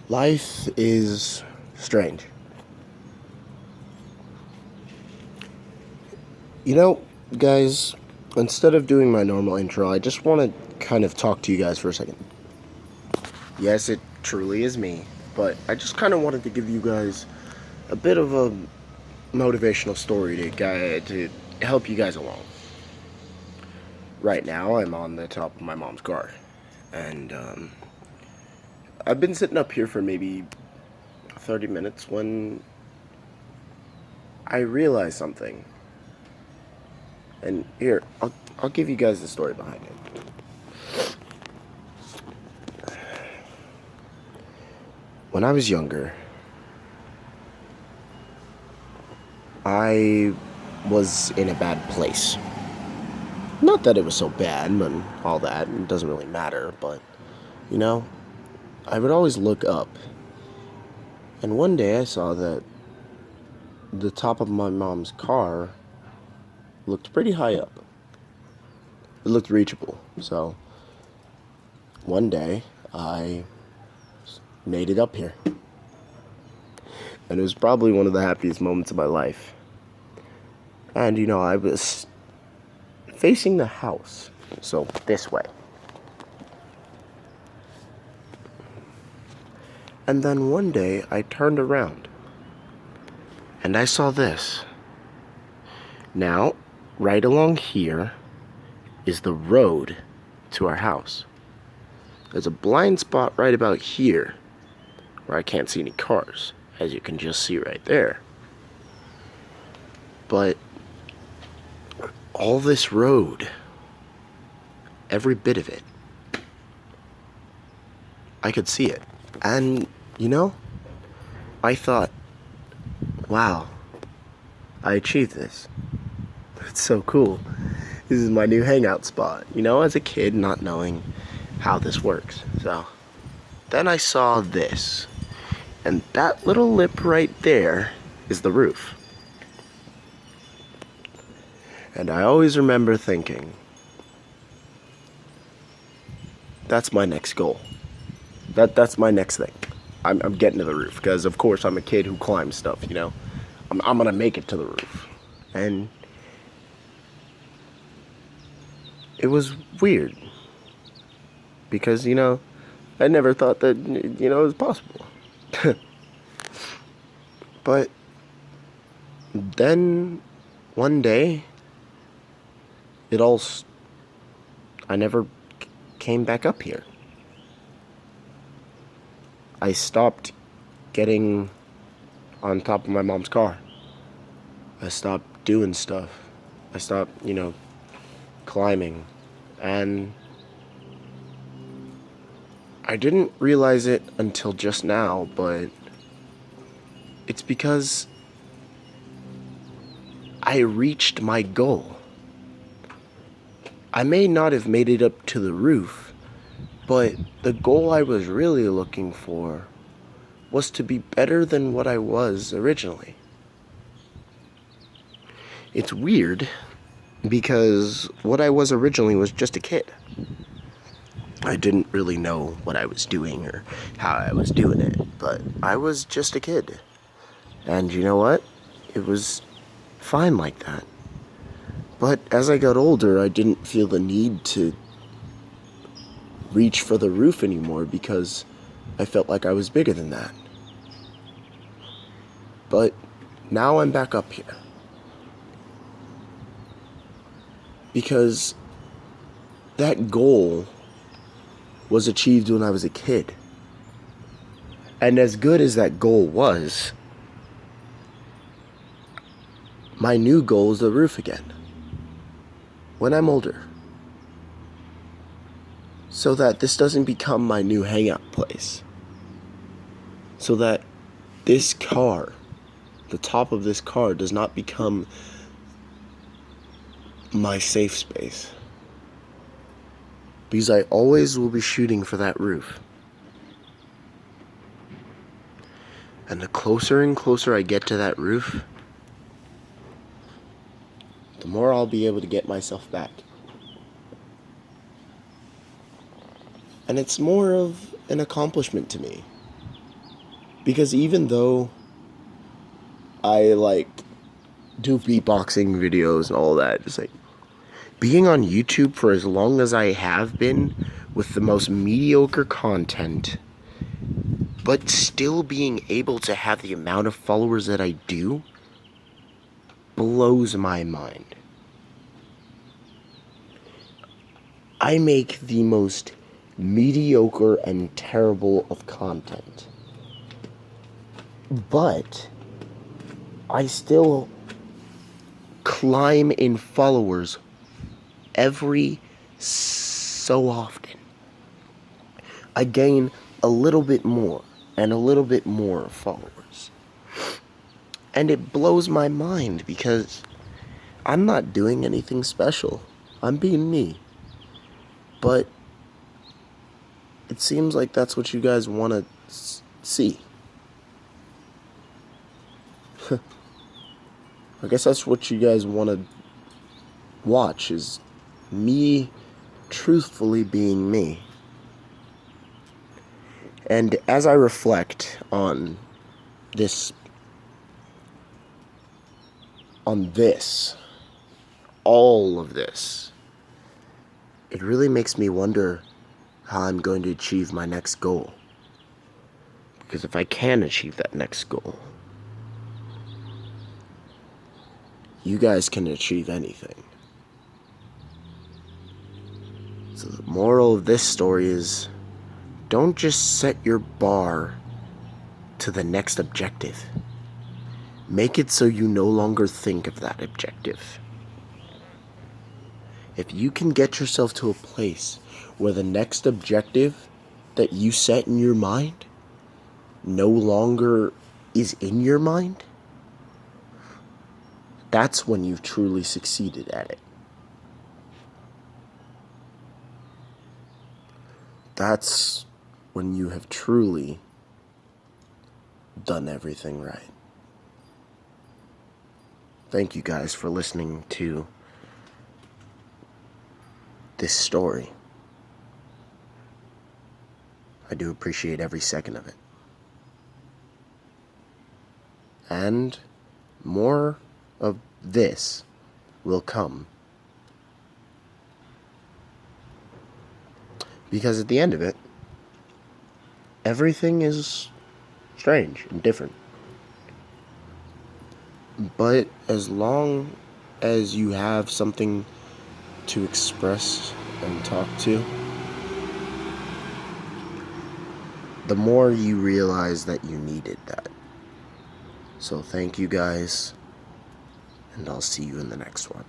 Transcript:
Life is strange. You know, guys, instead of doing my normal intro, I just want to kind of talk to you guys for a second. Yes, it truly is me, but I just kind of wanted to give you guys a bit of a motivational story to help you guys along. Right now, I'm on the top of my mom's car, and I've been sitting up here for maybe 30 minutes when I realized something. And here, I'll give you guys the story behind it. When I was younger, I was in a bad place. Not that it was so bad and all that, it doesn't really matter, but, you know, I would always look up. And one day I saw that the top of my mom's car looked pretty high up. It looked reachable. So, one day I made it up here. And it was probably one of the happiest moments of my life. And, I was facing the house, so this way. And then one day I turned around and I saw this. Now, right along here is the road to our house. There's a blind spot right about here where I can't see any cars, as you can just see right there. But all this road, every bit of it, I could see it. And, I thought, wow, I achieved this. It's so cool. This is my new hangout spot, as a kid, not knowing how this works. So, then I saw this. And that little lip right there is the roof. And I always remember thinking, that's my next goal. That's my next thing. I'm getting to the roof because, of course, I'm a kid who climbs stuff. I'm gonna make it to the roof, and it was weird because I never thought that it was possible. But then one day, I never came back up here. I stopped getting on top of my mom's car. I stopped doing stuff. I stopped, climbing. And I didn't realize it until just now, but it's because I reached my goal. I may not have made it up to the roof, but the goal I was really looking for was to be better than what I was originally. It's weird because what I was originally was just a kid. I didn't really know what I was doing or how I was doing it, but I was just a kid. And you know what? It was fine like that. But as I got older, I didn't feel the need to reach for the roof anymore because I felt like I was bigger than that. But now I'm back up here. Because that goal was achieved when I was a kid. And as good as that goal was, my new goal is the roof again. When I'm older. So that this doesn't become my new hangout place. So that this car, the top of this car, does not become my safe space. Because I always will be shooting for that roof. And the closer and closer I get to that roof, the more I'll be able to get myself back. And it's more of an accomplishment to me. Because even though I like do beatboxing videos and all that, just like being on YouTube for as long as I have been with the most mediocre content, but still being able to have the amount of followers that I do, blows my mind. I make the most mediocre and terrible of content, but I still climb in followers every so often. I gain a little bit more and a little bit more followers. And it blows my mind because I'm not doing anything special. I'm being me. But it seems like that's what you guys want to see. I guess that's what you guys want to watch, is me truthfully being me. And as I reflect on this, all of this, it really makes me wonder how I'm going to achieve my next goal. Because if I can achieve that next goal, you guys can achieve anything. So the moral of this story is, don't just set your bar to the next objective. Make it so you no longer think of that objective. If you can get yourself to a place where the next objective that you set in your mind no longer is in your mind, that's when you've truly succeeded at it. That's when you have truly done everything right. Thank you guys for listening to this story. I do appreciate every second of it. And more of this will come. Because at the end of it, everything is strange and different. But as long as you have something to express and talk to, the more you realize that you needed that. So thank you guys, and I'll see you in the next one.